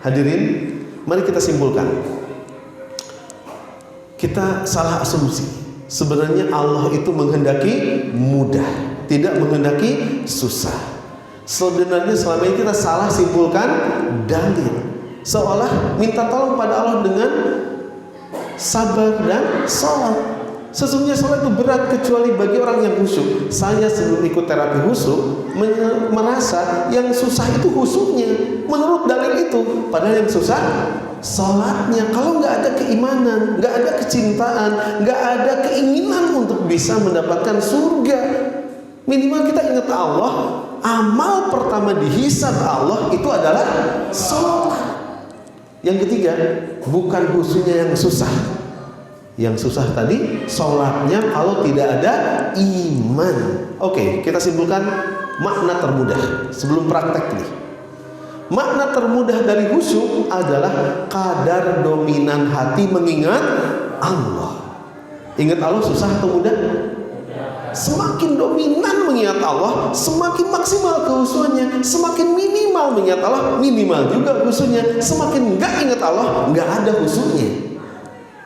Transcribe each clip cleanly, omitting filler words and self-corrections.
Hadirin, mari kita simpulkan. Kita salah asumsi. Sebenarnya Allah itu menghendaki mudah, tidak menghendaki susah. Sebenarnya selama ini kita salah simpulkan dalil, seolah minta tolong pada Allah dengan sabar dan sholat. Sesungguhnya sholat itu berat kecuali bagi orang yang khusyuk. Saya sebelum ikut terapi khusyuk merasa yang susah itu khusyuknya menurut dalil itu, padahal yang susah sholatnya. Kalau nggak ada keimanan, nggak ada kecintaan, nggak ada keinginan untuk bisa mendapatkan surga, minimal kita ingat Allah. Amal pertama dihisab Allah itu adalah sholat. Yang ketiga, bukan khusyuknya yang susah. Yang susah tadi sholatnya kalau tidak ada iman. Oke, kita simpulkan makna termudah sebelum praktek nih. Makna termudah dari khusyuk adalah kadar dominan hati mengingat Allah. Ingat Allah susah atau mudah? Semakin dominan mengingat Allah, semakin maksimal khusyuknya. Semakin minimal mengingat Allah, minimal juga khusyuknya. Semakin enggak ingat Allah, enggak ada khusyuknya.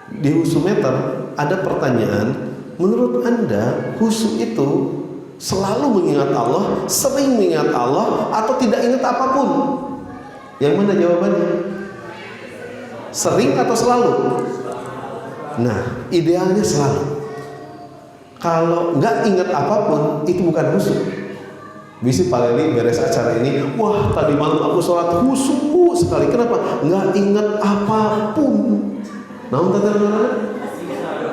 Di Khusyukmeter ada pertanyaan, menurut Anda khusyuk itu selalu mengingat Allah, sering mengingat Allah, atau tidak ingat apapun? Yang mana jawabannya? Sering atau selalu? Nah, idealnya selalu. Kalau nggak ingat apapun, itu bukan khusyuk. Bisa Pak Leli beres acara ini, wah tadi malam aku sholat khusyuk sekali. Kenapa? Nggak ingat apapun. Namun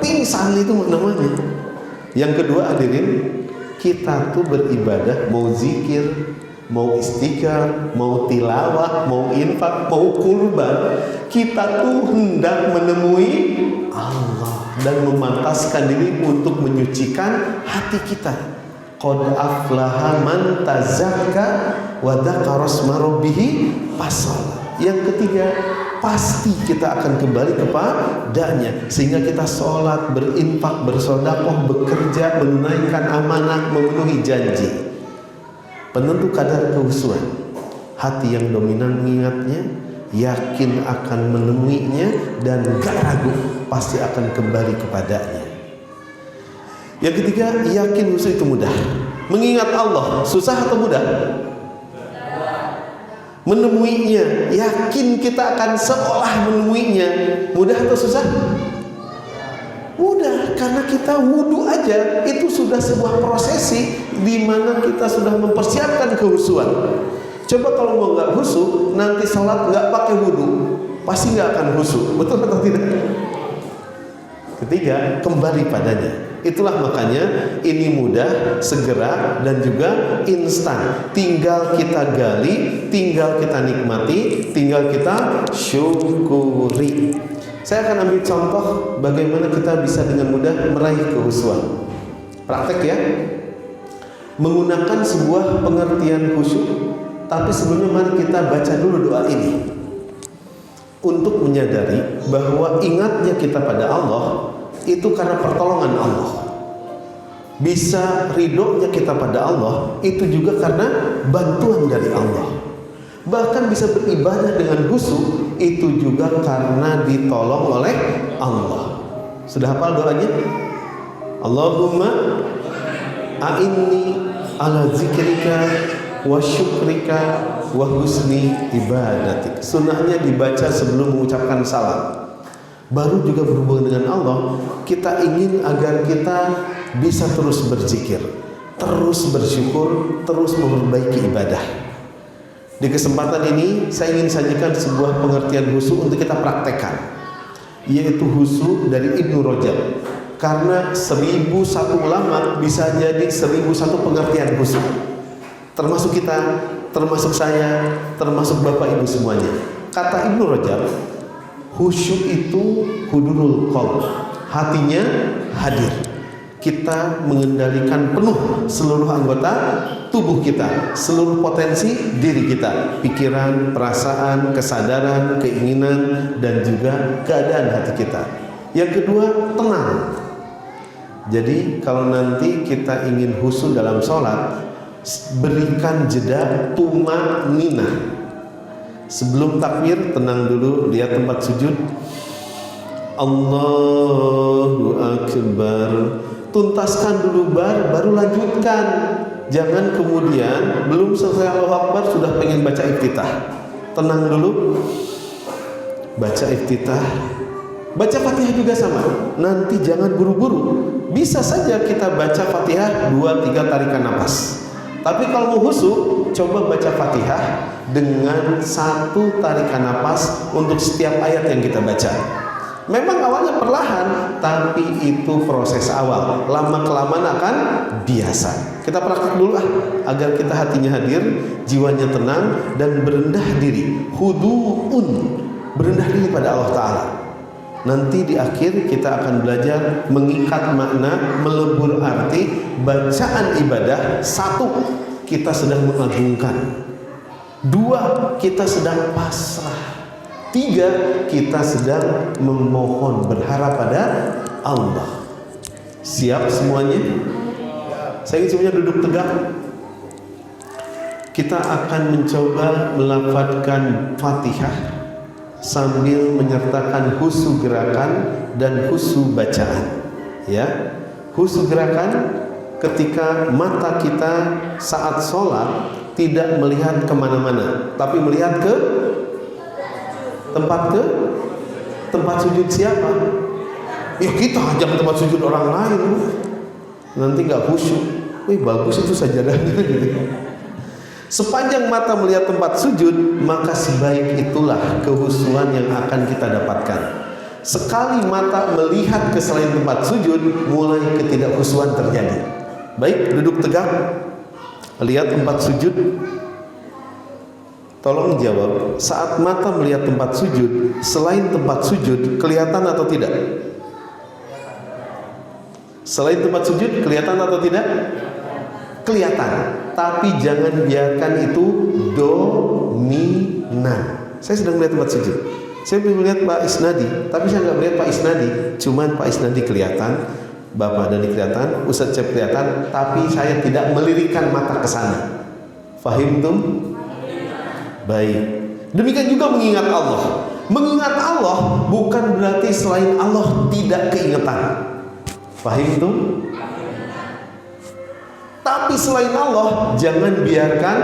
pingsan itu namanya. Yang kedua, hadirin, kita tuh beribadah, mau zikir, mau istighfar, mau tilawah, mau infak, mau kurban, kita tuh hendak menemui Allah dan memantaskan diri untuk menyucikan hati kita. Qad aflaha man tazakka wa dzakara asma rabbih fasalla. Yang ketiga, pasti kita akan kembali kepadanya, sehingga kita sholat, berinfak, bersedekah, bekerja, menunaikan amanah, memenuhi janji. Penentu kadar kekhusyuan, hati yang dominan mengingatnya, yakin akan menemuinya, dan gak ragu pasti akan kembali kepadanya. Yang ketiga, yakin khusyuk itu mudah. Mengingat Allah susah atau mudah? Menemuinya, yakin kita akan seolah menemuinya, mudah atau susah? Mudah, karena kita wudhu aja itu sudah sebuah prosesi di mana kita sudah mempersiapkan kekhusyuan. Coba kalau mau nggak khusyuk, nanti sholat nggak pakai wudhu, pasti nggak akan khusyuk, betul atau tidak? Ketiga, kembali padanya. Itulah makanya ini mudah, segera, dan juga instan. Tinggal kita gali, tinggal kita nikmati, tinggal kita syukuri. Saya akan ambil contoh bagaimana kita bisa dengan mudah meraih kekhusyuan. Praktek ya. Menggunakan sebuah pengertian khusyuk, tapi sebelumnya mari kita baca dulu doa ini. Untuk menyadari bahwa ingatnya kita pada Allah itu karena pertolongan Allah. Bisa ridhonya kita pada Allah itu juga karena bantuan dari Allah. Bahkan bisa beribadah dengan khusyuk itu juga karena ditolong oleh Allah. Sudah hafal doanya? Allahumma a'inni ala zikrika wa syukrika wa husni ibadatik. Sunnahnya dibaca sebelum mengucapkan salam. Baru juga berhubungan dengan Allah, kita ingin agar kita bisa terus berzikir, terus bersyukur, terus memperbaiki ibadah. Di kesempatan ini saya ingin sajikan sebuah pengertian khusyuk untuk kita praktekkan, yaitu khusyuk dari Ibnu Rajab. Karena 1001 ulama bisa jadi 1001 pengertian khusyuk. Termasuk kita, termasuk saya, termasuk Bapak Ibu semuanya. Kata Ibnu Rajab, khusyuk itu hudurul qalb, hatinya hadir. Kita mengendalikan penuh seluruh anggota tubuh kita, seluruh potensi diri kita, pikiran, perasaan, kesadaran, keinginan, dan juga keadaan hati kita. Yang kedua, tenang. Jadi kalau nanti kita ingin khusyuk dalam sholat, berikan jeda tumanina. Sebelum takbir tenang dulu, lihat tempat sujud. Allahu Akbar. Tuntaskan dulu baru lanjutkan. Jangan kemudian belum selesai Allahu Akbar sudah pengen baca iftitah. Tenang dulu. Baca iftitah. Baca Fatihah juga sama. Nanti jangan buru-buru. Bisa saja kita baca Fatihah 2-3 tarikan napas. Tapi kalau mau khusyuk, coba baca Fatihah dengan 1 tarikan napas untuk setiap ayat yang kita baca. Memang awalnya perlahan, tapi itu proses awal. Lama-kelamaan akan biasa. Kita praktik dulu agar kita hatinya hadir, jiwanya tenang dan berendah diri. Khudu'un, berendah diri pada Allah Ta'ala. Nanti di akhir kita akan belajar mengikat makna, melebur arti bacaan ibadah. 1, kita sedang mengagungkan. 2, kita sedang pasrah. 3, kita sedang memohon, berharap pada Allah. Siap semuanya? Saya ingin semuanya duduk tegak. Kita akan mencoba melafadzkan Fatihah sambil menyertakan khusyuk gerakan dan khusyuk bacaan. Ya, khusyuk gerakan ketika mata kita saat sholat tidak melihat kemana-mana, tapi melihat ke tempat sujud siapa? Ya kita aja ke tempat sujud orang lain, nanti nggak khusyuk. Wih bagus itu sajadahnya gitu. Sepanjang mata melihat tempat sujud, maka sebaik itulah kehusuan yang akan kita dapatkan. Sekali mata melihat ke selain tempat sujud, mulai ketidakhusuan terjadi. Baik, duduk tegak, lihat tempat sujud. Tolong jawab, saat mata melihat tempat sujud, selain tempat sujud, kelihatan atau tidak? Selain tempat sujud, kelihatan atau tidak? Kelihatan, tapi jangan biarkan itu dominan. Saya sedang melihat tempat sujud. Saya belum melihat Pak Isnadi, tapi saya nggak melihat Pak Isnadi. Cuman Pak Isnadi kelihatan, Bapak Dani kelihatan, Ustadz Cep kelihatan, tapi saya tidak melirikkan mata ke sana. Fahim tuh? Baik. Demikian juga mengingat Allah. Mengingat Allah bukan berarti selain Allah tidak keingetan. Fahim tuh? Tapi selain Allah jangan biarkan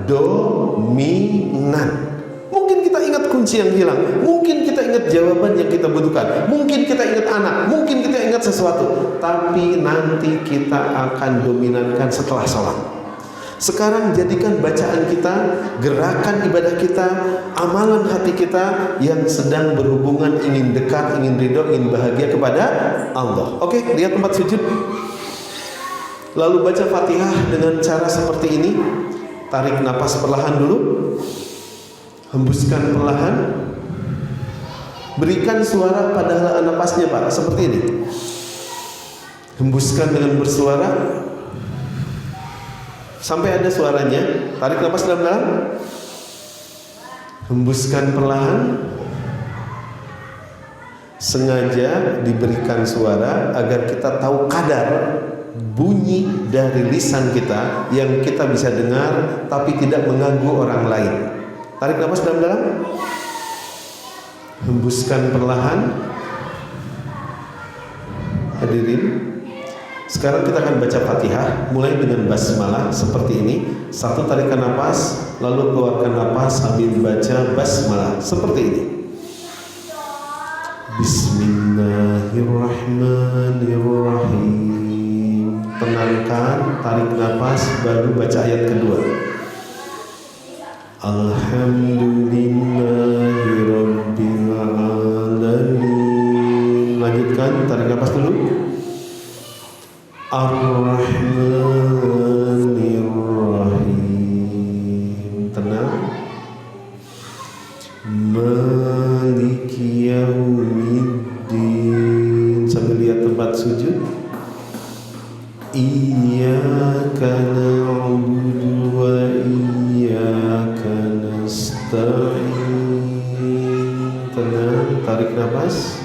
dominan. Mungkin kita ingat kunci yang hilang, mungkin kita ingat jawaban yang kita butuhkan, mungkin kita ingat anak, mungkin kita ingat sesuatu, tapi nanti kita akan dominankan setelah sholat. Sekarang jadikan bacaan kita, gerakan ibadah kita, amalan hati kita yang sedang berhubungan ingin dekat, ingin ridho, ingin bahagia kepada Allah. Oke, lihat tempat sujud. Lalu baca Fatihah dengan cara seperti ini. Tarik napas perlahan dulu. Hembuskan perlahan. Berikan suara pada helaan napasnya Pak, seperti ini. Hembuskan dengan bersuara sampai ada suaranya. Tarik napas dalam-dalam. Hembuskan perlahan. Sengaja diberikan suara agar kita tahu kadar bunyi dari lisan kita yang kita bisa dengar tapi tidak mengganggu orang lain. Tarik napas dalam-dalam. Hembuskan perlahan. Hadirin, sekarang kita akan baca Fatihah mulai dengan basmalah seperti ini. 1 tarikan napas, lalu keluarkan napas sambil baca basmalah seperti ini. Bismillahirrahmanirrahim. Tenangkan, tarik napas, baru baca ayat kedua. Alhamdulillahirabbil alamin. Lanjutkan, tarik napas dulu. Ar-Rahmanir-Rahim. Tenang. Maliki yaumiddin. Sambil lihat tempat sujud. Iyyaka na'budu wa iyyaka nasta'in. Tenang, tarik nafas.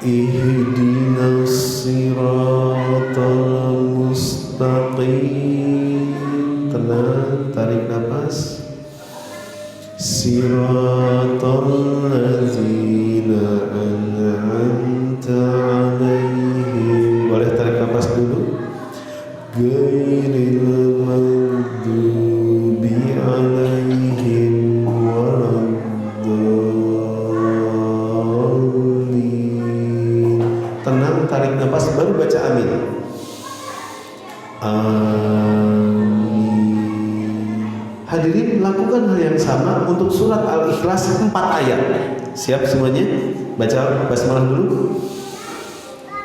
Ihdinas siratal mustaqim. Tenang, tarik nafas. Siratal ladzina an'amta 'alaihim. Boleh tarik nafas dulu. Ghairil maghdubi 'alaihim waladdallin. Tenang, tarik nafas, baru baca amin. Hadirin, lakukan hal yang sama untuk surat Al-Ikhlas 4 ayat. Siap semuanya? Baca basmalah dulu.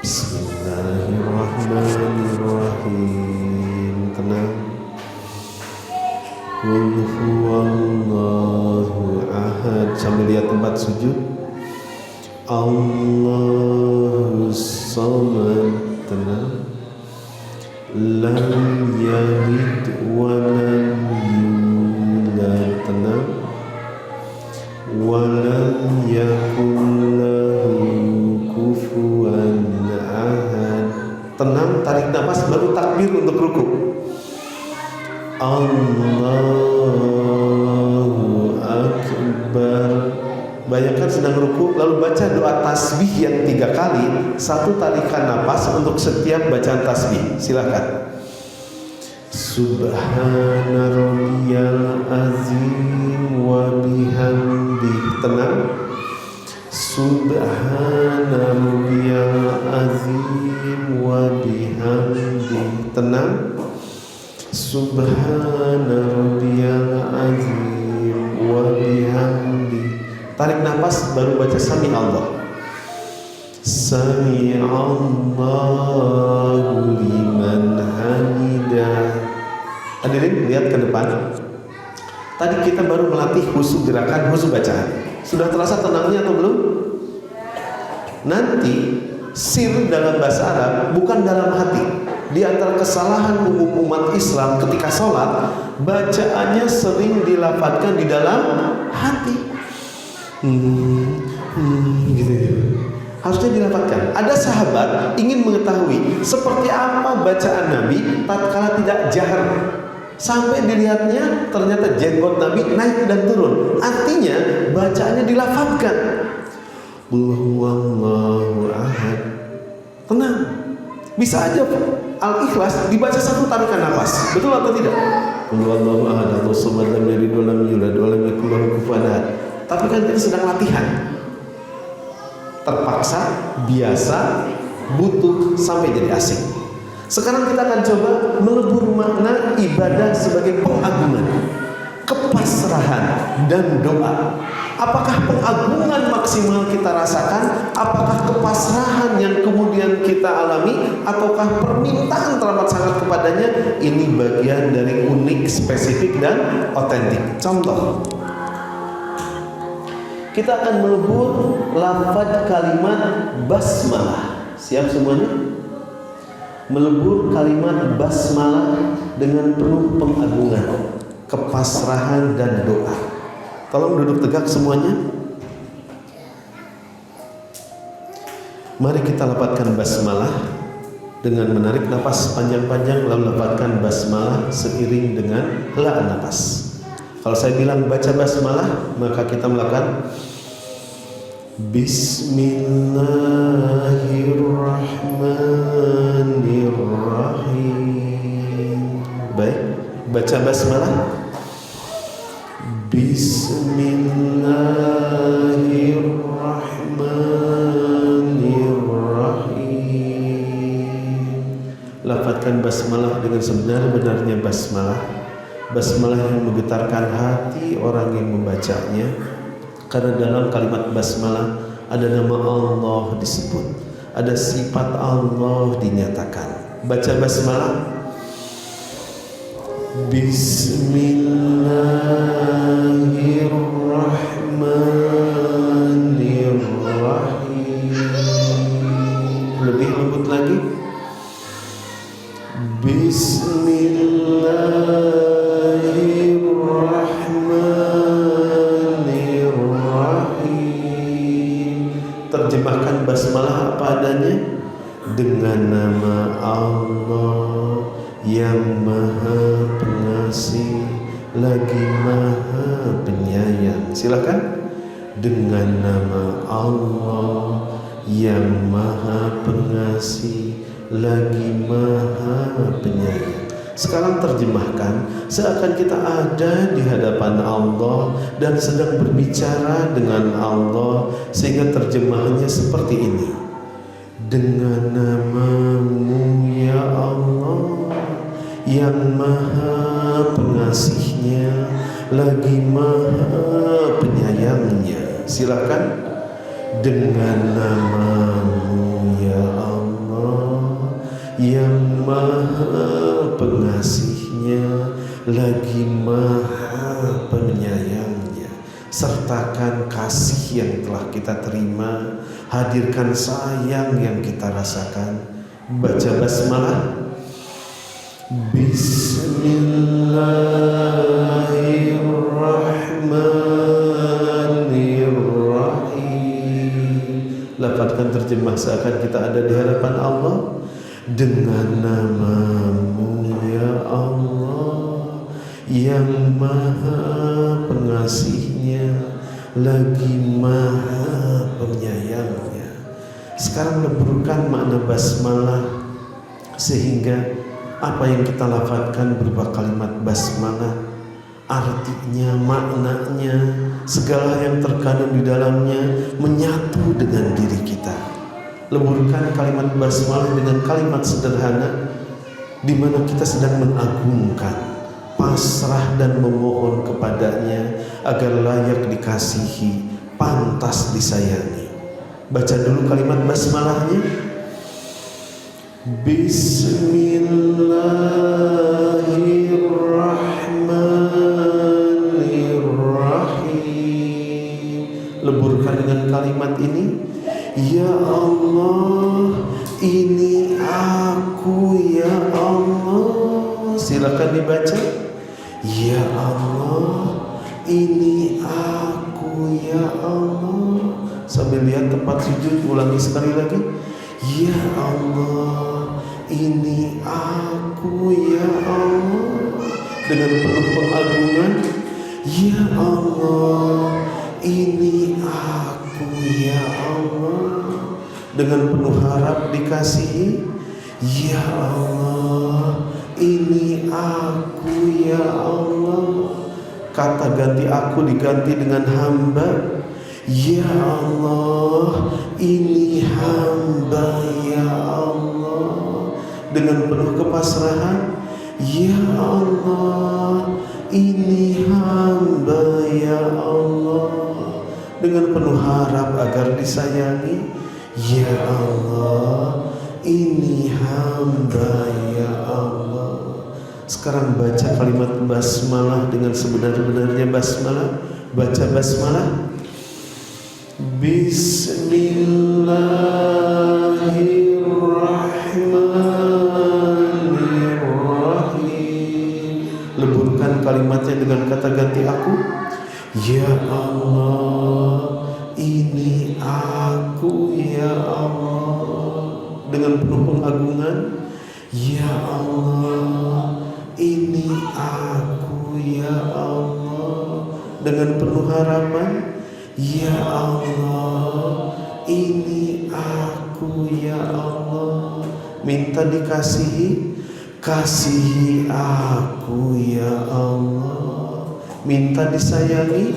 Bismillahirrahmanirrahim. Tenang. Qul huwallahu ahad. Sambil lihat tempat sujud. Allahus samad. Tenang. Lam yalid wa lam yulad. Tenang. Walam yakul lahu kufuwan ahad. Tenang, tarik nafas, baru takbir untuk ruku. Allahu Akbar. Bayangkan sedang ruku, lalu baca doa tasbih yang 3 kali, 1 tarikan nafas untuk setiap bacaan tasbih. Silakan. Subhana rabbiyal azim wa bihamdih. Tenang. Subhana rabbiyal azim wa bihamdih. Tenang. Subhana rabbiyal azim wa bihamdih. Tarik nafas, baru baca Sami Allah. Sami Allahu liman hamidah. Hadirin, lihat ke depan. Tadi kita baru melatih khusyuk gerakan, khusyuk bacaan. Sudah terasa tenangnya atau belum? Nanti sir dalam bahasa Arab bukan dalam hati. Di antara kesalahan umum umat Islam ketika sholat, bacaannya sering dilafadzkan di dalam hati. Gitu. Harusnya dilafadzkan. Ada sahabat ingin mengetahui seperti apa bacaan Nabi tatkala tidak jahar, sampai dilihatnya ternyata jenggot Nabi naik dan turun. Artinya bacaannya dilafadzkan. Qul huwallahu ahad. Tenang. Bisa aja Al-Ikhlas dibaca 1 tarikan nafas. Betul atau tidak? Qul huwallahu ahad, Allahus samad, lam yalid wa lam yulad wa lam yakul lahu kufuwan ahad. Tapi kan kita sedang latihan. Terpaksa, biasa, butuh, sampai jadi asing. Sekarang kita akan coba melebur makna ibadah sebagai pengagungan, kepasrahan, dan doa. Apakah pengagungan maksimal kita rasakan? Apakah kepasrahan yang kemudian kita alami? Ataukah permintaan teramat sangat kepadanya? Ini bagian dari unik, spesifik, dan otentik. Contoh, kita akan melebur lafaz kalimat basmalah. Siap semuanya? Melebur kalimat basmalah dengan penuh pengagungan, kepasrahan, dan doa. Tolong duduk tegak semuanya. Mari kita lafazkan basmalah dengan menarik nafas panjang-panjang, lalu lafazkan basmalah seiring dengan helaan nafas. Kalau saya bilang baca basmalah, maka kita melakukan Bismillahirrahmanirrahim. Baik, baca basmalah. Bismillahirrahmanirrahim. Lafazkan basmalah dengan sebenar-benarnya basmalah. Basmalah yang menggetarkan hati orang yang membacanya. Karena dalam kalimat basmalah ada nama Allah disebut, ada sifat Allah dinyatakan. Baca basmalah. Bismillahirrahmanirrahim. Lebih lembut lagi. Bismillahirrahmanirrahim. Terjemahkan basmalah apa adanya. Dengan nama Allah yang Maha Pengasih lagi Maha Penyayang. Silakan. Dengan nama Allah yang Maha Pengasih lagi Maha Penyayang. Sekarang terjemahkan seakan kita ada di hadapan Allah dan sedang berbicara dengan Allah, sehingga terjemahannya seperti ini. Dengan nama-Mu ya Allah yang Maha Pengasihnya lagi Maha Penyayangnya. Silakan. Dengan nama-Mu ya Allah yang Maha Pengasihnya lagi Maha Penyayangnya. Sertakan kasih yang telah kita terima, hadirkan sayang yang kita rasakan. Baca basmalah. Bismillahirrahmanirrahim. Lafazkan terjemah seakan kita ada di hadapan Allah. Dengan nama-Mu ya Allah yang Maha Pengasihnya lagi Maha Penyayangnya. Sekarang leburkan makna basmalah, sehingga apa yang kita lafazkan berupa kalimat basmalah, artinya, maknanya, segala yang terkandung di dalamnya menyatu dengan diri kita. Leburkan kalimat basmalah dengan kalimat sederhana, di mana kita sedang mengagungkan, pasrah dan memohon kepadanya agar layak dikasihi, pantas disayangi. Baca dulu kalimat basmalahnya. Bismillahirrahmanirrahim. Leburkan dengan kalimat ini. Ya Allah, ini aku ya Allah. Silakan dibaca. Ya Allah, ini aku ya Allah. Sambil lihat tempat sujud, ulangi sekali lagi. Ya Allah, ini aku ya Allah. Dengan penuh pengagungan. Ya Allah, ini aku ya Allah. Dengan penuh harap dikasihi. Ya Allah, ini aku ya Allah. Kata ganti aku diganti dengan hamba. Ya Allah, ini hamba ya Allah. Dengan penuh kepasrahan. Ya Allah, ini hamba ya Allah. Dengan penuh harap agar disayangi. Ya Allah, ini hamba ya Allah. Sekarang baca kalimat basmalah dengan sebenar-benarnya basmalah. Baca basmalah. Bismillahirrahmanirrahim. Leburkan kalimatnya dengan kata ganti aku. Ya Allah, ini aku ya Allah. Dengan penuh pengagungan. Ya Allah, ini aku ya Allah. Dengan penuh harapan. Ya Allah, ini aku ya Allah. Minta dikasihi. Kasihi aku ya Allah. Minta disayangi.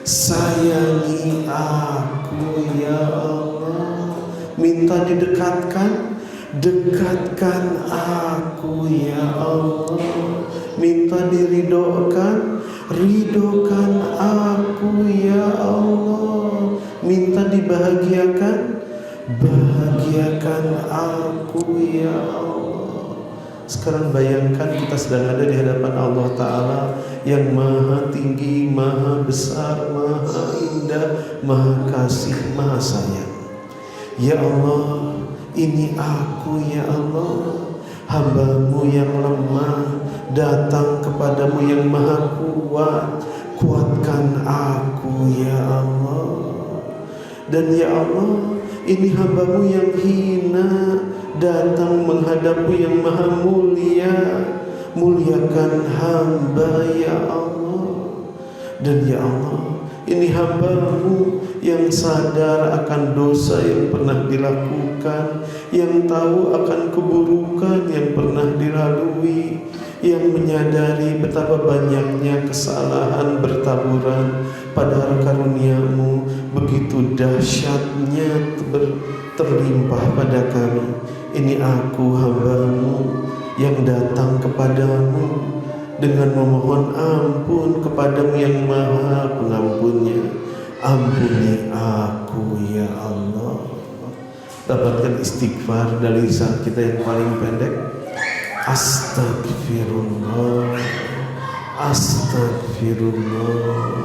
Sayangi aku ya Allah. Minta didekatkan. Dekatkan aku ya Allah. Minta diridhokan. Ridhokan aku ya Allah. Minta dibahagiakan. Bahagiakan aku ya Allah. Sekarang bayangkan kita sedang ada di hadapan Allah Ta'ala yang maha tinggi, maha besar, maha indah, maha kasih, maha sayang. Ya Allah, ini aku ya Allah, hamba-Mu yang lemah, datang kepadamu yang maha kuat. Kuatkan aku ya Allah. Dan ya Allah, ini hamba-Mu yang hina, datang menghadap-Mu yang maha mulia. Muliakan hamba ya Allah. Dan ya Allah, ini hamba-Mu yang sadar akan dosa yang pernah dilakukan, yang tahu akan keburukan yang pernah dilalui, yang menyadari betapa banyaknya kesalahan bertaburan, padahal karunia-Mu begitu dahsyatnya terlimpah pada kami. Ini aku hamba-Mu yang datang kepadamu dengan memohon ampun kepadamu yang maha pengampunnya. Ampuni aku ya Allah. Dapatkan istighfar dari lisan kita yang paling pendek. Astagfirullah, astagfirullah,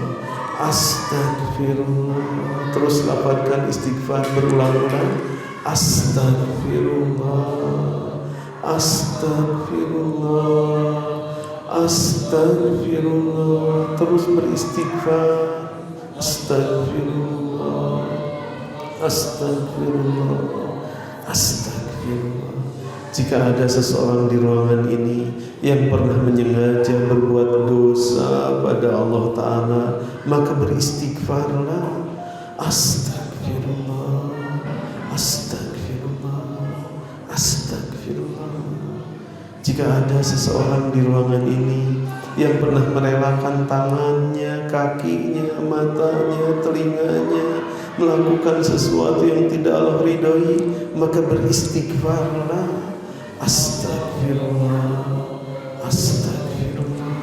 astagfirullah. Terus lapatkan istighfar berulang-ulang. Astagfirullah, astagfirullah, astagfirullah. Terus beristighfar. Astagfirullah, astagfirullah, astagfirullah. Jika ada seseorang di ruangan ini yang pernah menyengaja berbuat dosa pada Allah Ta'ala, maka beristighfarlah. Astagfirullah, astagfirullah, astagfirullah. Jika ada seseorang di ruangan ini yang pernah merelakan tangannya, kakinya, matanya, telinganya melakukan sesuatu yang tidak Allah ridhoi, maka beristighfarlah. Astagfirullah, astagfirullah,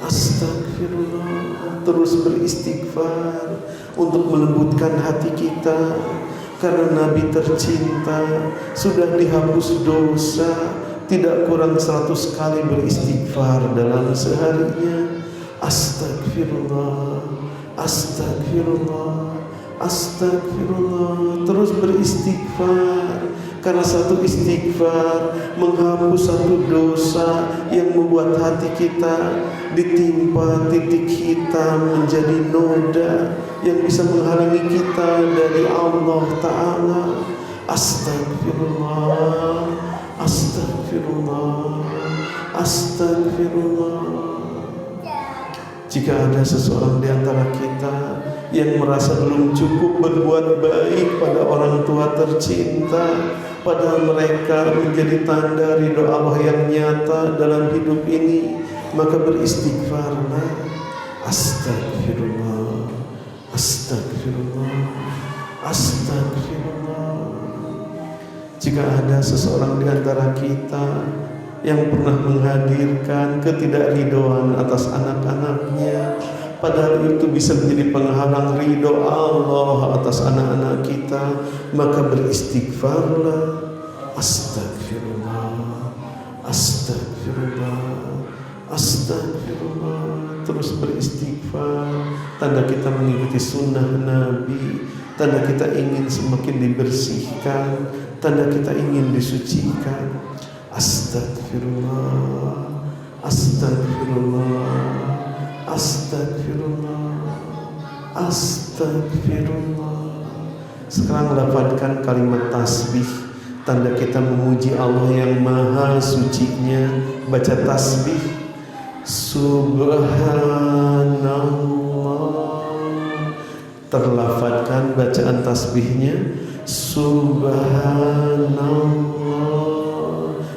astagfirullah. Terus beristighfar untuk melembutkan hati kita, karena Nabi tercinta sudah dihapus dosa tidak kurang 100 kali beristighfar dalam seharinya. Astagfirullah, astagfirullah, astagfirullah. Terus beristighfar, karena satu istighfar menghapus satu dosa yang membuat hati kita ditimpa titik hitam menjadi noda yang bisa menghalangi kita dari Allah Ta'ala. Astagfirullah, astagfirullah, astagfirullah. Jika ada seseorang di antara kita yang merasa belum cukup berbuat baik pada orang tua tercinta, padahal mereka menjadi tanda ridho Allah yang nyata dalam hidup ini, maka beristighfarlah. Astagfirullah, astagfirullah, astagfirullah. Jika ada seseorang di antara kita yang pernah menghadirkan ketidakridhoan atas anak-anaknya, padahal itu bisa menjadi penghalang ridho Allah atas anak-anak kita, maka beristighfarlah. Astagfirullah, astagfirullah, astagfirullah. Terus beristighfar, tanda kita mengikuti sunnah Nabi, tanda kita ingin semakin dibersihkan, tanda kita ingin disucikan. Astagfirullah, astagfirullah, astagfirullah, astagfirullah. Sekarang lafadzkan kalimat tasbih, tanda kita memuji Allah yang maha sucinya. Baca tasbih. Subhanallah. Terlafadzkan bacaan tasbihnya. Subhanallah.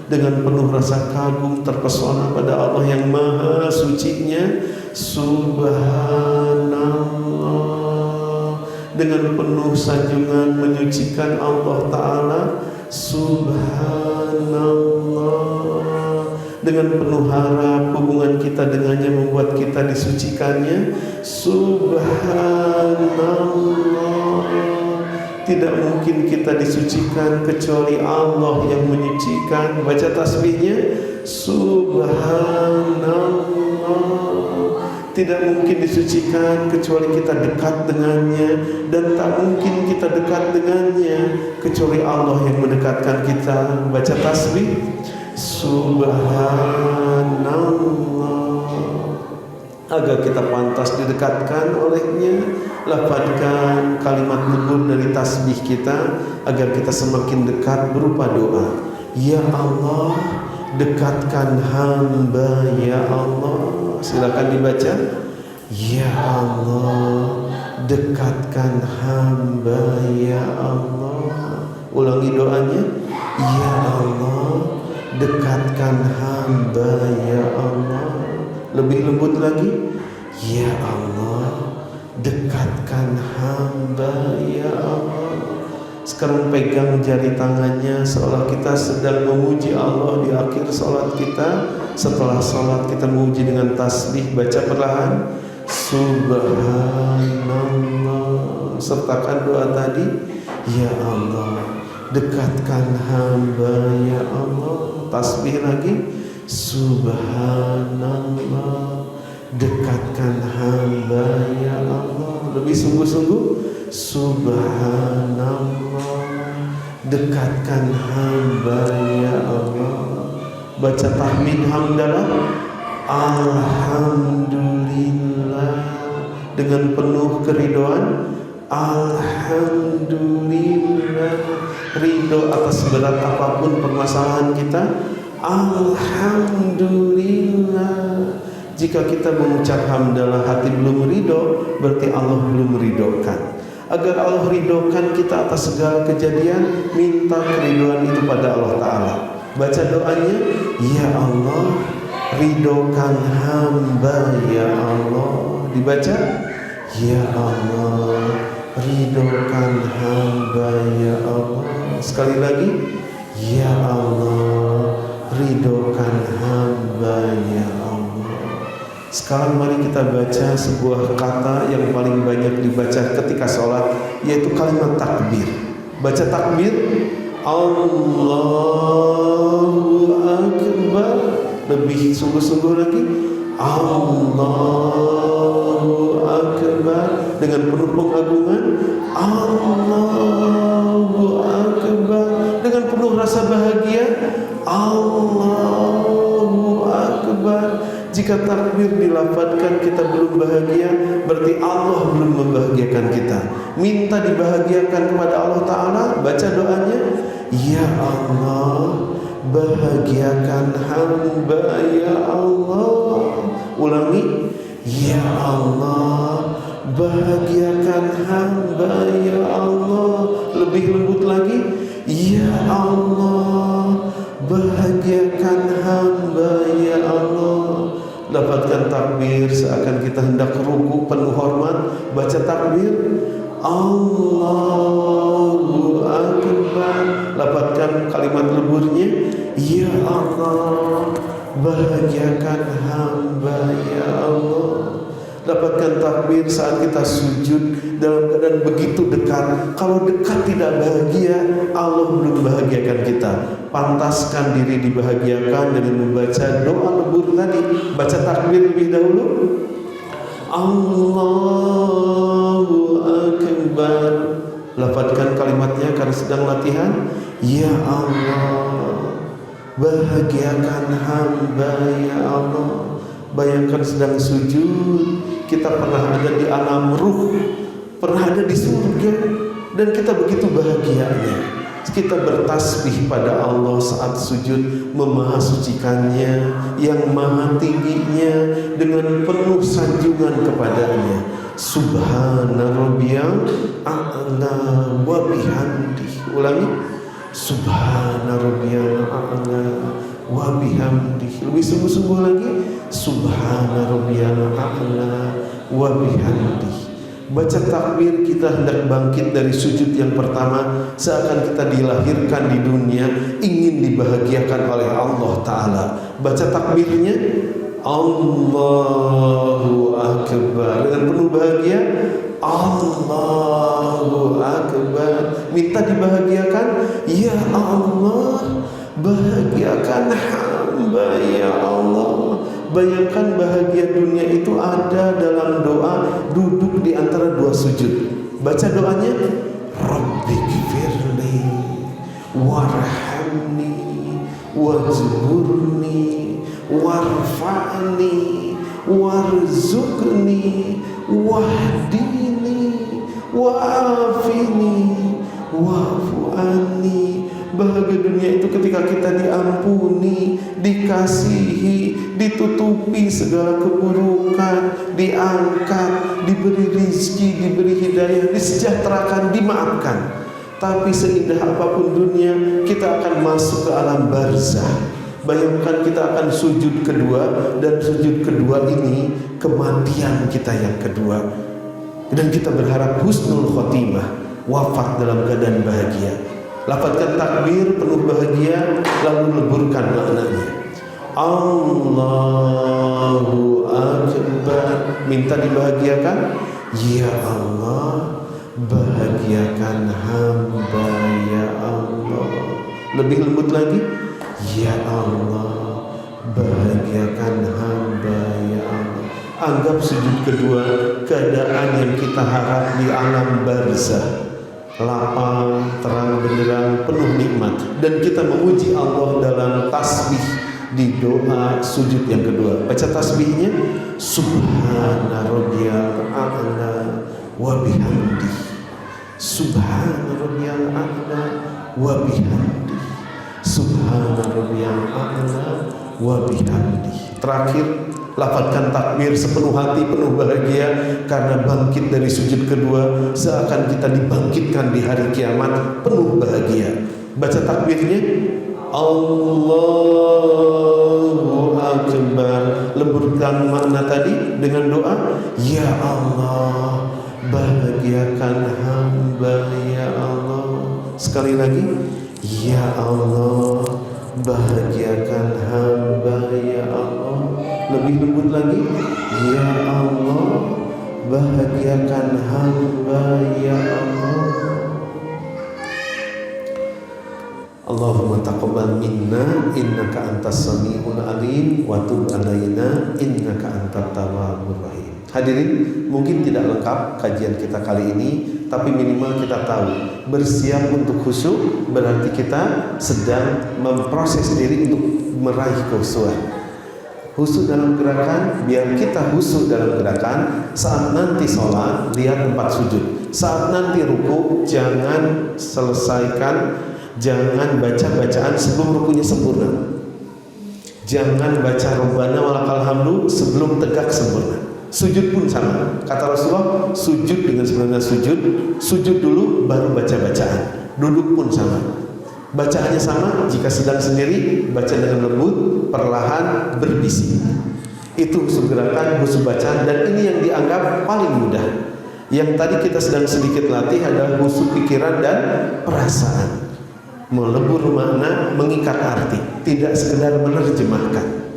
Dengan penuh rasa kagum terpesona pada Allah yang maha sucinya. Subhanallah. Dengan penuh sanjungan menyucikan Allah Ta'ala. Subhanallah. Dengan penuh harap hubungan kita dengannya membuat kita disucikannya. Subhanallah. Tidak mungkin kita disucikan kecuali Allah yang menyucikan. Baca tasbihnya. Subhanallah. Tidak mungkin disucikan kecuali kita dekat dengannya, dan tak mungkin kita dekat dengannya kecuali Allah yang mendekatkan kita. Baca tasbih. Subhanallah. Agar kita pantas didekatkan olehnya, lafadzkan kalimat lembut dari tasbih kita agar kita semakin dekat berupa doa. Ya Allah, dekatkan hamba ya Allah. Silakan dibaca. Ya Allah, dekatkan hamba ya Allah. Ulangi doanya. Ya Allah, dekatkan hamba ya Allah. Lebih lembut lagi. Ya Allah, dekatkan hamba ya Allah. Sekarang pegang jari tangannya seolah kita sedang memuji Allah di akhir sholat kita. Setelah sholat kita memuji dengan tasbih. Baca perlahan. Subhanallah. Sertakan doa tadi. Ya Allah, dekatkan hamba ya Allah. Tasbih lagi. Subhanallah, dekatkan hamba ya Allah. Lebih sungguh-sungguh. Subhanallah, dekatkan hamba ya Allah. Baca tahmid hamdalah. Alhamdulillah, dengan penuh keridoan. Alhamdulillah, ridho atas berat apapun permasalahan kita. Alhamdulillah. Jika kita mengucap hamdalah hati belum ridho, berarti Allah belum ridhokan. Agar Allah ridhokan kita atas segala kejadian, minta keriduan itu pada Allah Ta'ala. Baca doanya. Ya Allah, ridhokan hamba ya Allah. Dibaca. Ya Allah, ridhokan hamba ya Allah. Sekali lagi. Ya Allah, ridhokan hamba ya Allah. Sekarang mari kita baca sebuah kata yang paling banyak dibaca ketika sholat, yaitu kalimat takbir. Baca takbir. Allahu Akbar. Lebih sungguh-sungguh lagi. Allahu Akbar, dengan penuh pengagungan. Allahu Akbar, dengan penuh rasa bahagia. Allahu Akbar. Jika takbir dilafadzkan kita belum bahagia, berarti Allah belum membahagiakan kita. Minta dibahagiakan kepada Allah Ta'ala. Baca doanya. Ya Allah, bahagiakan hamba ya Allah. Ulangi. Ya Allah, bahagiakan hamba ya Allah. Lebih lembut lagi. Ya Allah, bahagiakan hamba ya Allah. Dapatkan takbir seakan kita hendak ruku penuh hormat. Baca takbir. Allahu Akbar. Dapatkan kalimat leburnya. Ya Allah, bahagiakan hamba ya Allah. Dapatkan takbir saat kita sujud dalam keadaan begitu dekat. Kalau dekat tidak bahagia, Allah belum bahagiakan kita. Pantaskan diri dibahagiakan dengan membaca doa lebur tadi. Baca takbir lebih dahulu. Allahu Akbar. Lafadzkan kalimatnya karena sedang latihan. Ya Allah, bahagiakan hamba ya Allah. Bayangkan sedang sujud, kita pernah ada di alam ruh, pernah ada di surga, dan kita begitu bahagianya. Kita bertasbih pada Allah saat sujud, memahasucikannya yang maha tingginya dengan penuh sanjungan kepadanya. Subhana rabbiyal a'la wa bihamdihi. Ulangi. Subhana rabbiyal a'la wa bihamdihi. Lebih sungguh-sungguh lagi. Subhana rabbiyal a'la wa bihamdihi. Baca takbir, kita hendak bangkit dari sujud yang pertama, seakan kita dilahirkan di dunia ingin dibahagiakan oleh Allah Ta'ala. Baca takbirnya. Allahu Akbar, dengan penuh bahagia. Allahu Akbar. Minta dibahagiakan. Ya Allah, bahagiakan hamba ya Allah. Bayangkan bahagia dunia itu ada dalam doa duduk di antara dua sujud. Baca doanya. Rabbighfirli warhamni wajburni warfa'ni warzuqni wahdini wa'afini wa'fu anni. Bahagia dunia itu ketika kita diampuni, dikasihi, ditutupi segala keburukan, diangkat, diberi rizki, diberi hidayah, disejahterakan, dimaafkan. Tapi seindah apapun dunia, kita akan masuk ke alam barzah. Bayangkan kita akan sujud kedua, dan sujud kedua ini kematian kita yang kedua. Dan kita berharap husnul khotimah, wafat dalam keadaan bahagia. Lafazkan takbir penuh bahagia, lalu leburkan maknanya. Allahu Akbar. Minta dibahagiakan. Ya Allah, bahagiakan hamba ya Allah. Lebih lembut lagi. Ya Allah, bahagiakan hamba ya Allah. Anggap sujud kedua keadaan yang kita harap di alam barzah, lapang, terang benderang, penuh nikmat, dan kita memuji Allah dalam tasbih di doa sujud yang kedua. Baca tasbihnya, Subhana rabbiyal a'la wa bihamdi. Subhana rabbiyal a'la wa bihamdi. Subhana rabbiyal a'la wa bihamdi. Terakhir, lafazkan takbir sepenuh hati, penuh bahagia karena bangkit dari sujud kedua, seakan kita dibangkitkan di hari kiamat penuh bahagia. Baca takbirnya, Allahu Akbar. Lemburkan makna tadi dengan doa, Ya Allah, bahagiakan hamba ya Allah. Sekali lagi, Ya Allah, bahagiakan hamba ya Allah. Lebih lembut lagi, Ya Allah, bahagiakan hamba ya Allah. Allahumma taqabbal minna innaka antas samiul alim wa tub alaina innaka antat tawwabur rahim. Hadirin, mungkin tidak lengkap kajian kita kali ini, tapi minimal kita tahu bersiap untuk khusyuk berarti kita sedang memproses diri untuk meraih khusyuan. Khusyuk dalam gerakan, biar kita khusyuk dalam gerakan. Saat nanti sholat, lihat tempat sujud. Saat nanti ruku, jangan selesaikan, jangan baca bacaan sebelum rukunya sempurna. Jangan baca Rabbana walakal hamdu sebelum tegak sempurna. Sujud pun sama. Kata Rasulullah, sujud dengan sebenarnya sujud dulu baru baca bacaan. Duduk pun sama. Bacaannya sama, jika sedang sendiri baca dengan lembut, perlahan, berbisik. Itu khusyuk gerakan, khusyuk bacaan, dan ini yang dianggap paling mudah. Yang tadi kita sedang sedikit latih adalah khusyuk pikiran dan perasaan. Melebur makna, mengikat arti, tidak sekedar menerjemahkan.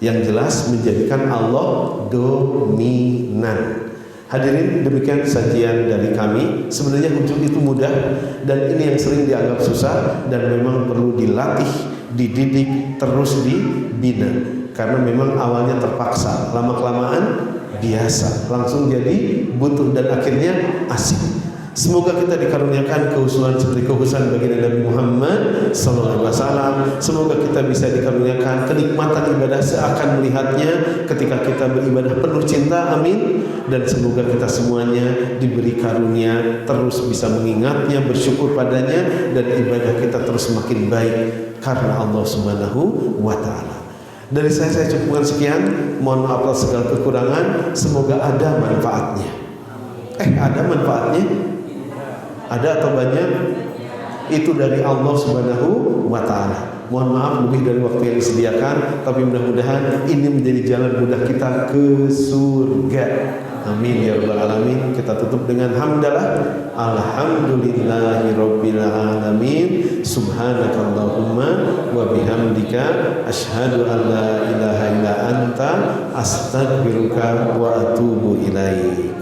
Yang jelas menjadikan Allah dominan. Hadirin, demikian sajian dari kami. Sebenarnya khusyuk itu mudah, dan ini yang sering dianggap susah, dan memang perlu dilatih, dididik, terus dibina. Karena memang awalnya terpaksa, lama-kelamaan biasa, langsung jadi butuh, dan akhirnya asik. Semoga kita dikaruniakan kehusuan seperti kehusuan baginda Nabi Muhammad sallallahu alaihi wasallam. Semoga kita bisa dikaruniakan kenikmatan ibadah seakan melihatnya ketika kita beribadah penuh cinta. Amin. Dan semoga kita semuanya diberi karunia terus bisa mengingatnya, bersyukur padanya, dan ibadah kita terus makin baik karena Allah Subhanahu wa taala. Dari saya cukupkan sekian. Mohon maaf atas segala kekurangan. Semoga ada manfaatnya. Ada manfaatnya? Ada atau banyak? Itu dari Allah Subhanahu wa taala. Mohon maaf lebih dari waktu yang disediakan, tapi mudah-mudahan ini menjadi jalan mudah kita ke surga. Amin ya rabbal alamin. Kita tutup dengan hamdalah. Alhamdulillahirabbil alamin. Subhanakallahumma wa bihamdika asyhadu an la ilaha illa anta astaghfiruka wa atubu ilaik.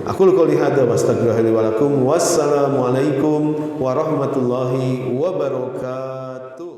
Aku qouli hadza wa astaghfirullahi wa lakum. Wassalamualaikum warahmatullahi wabarakatuh.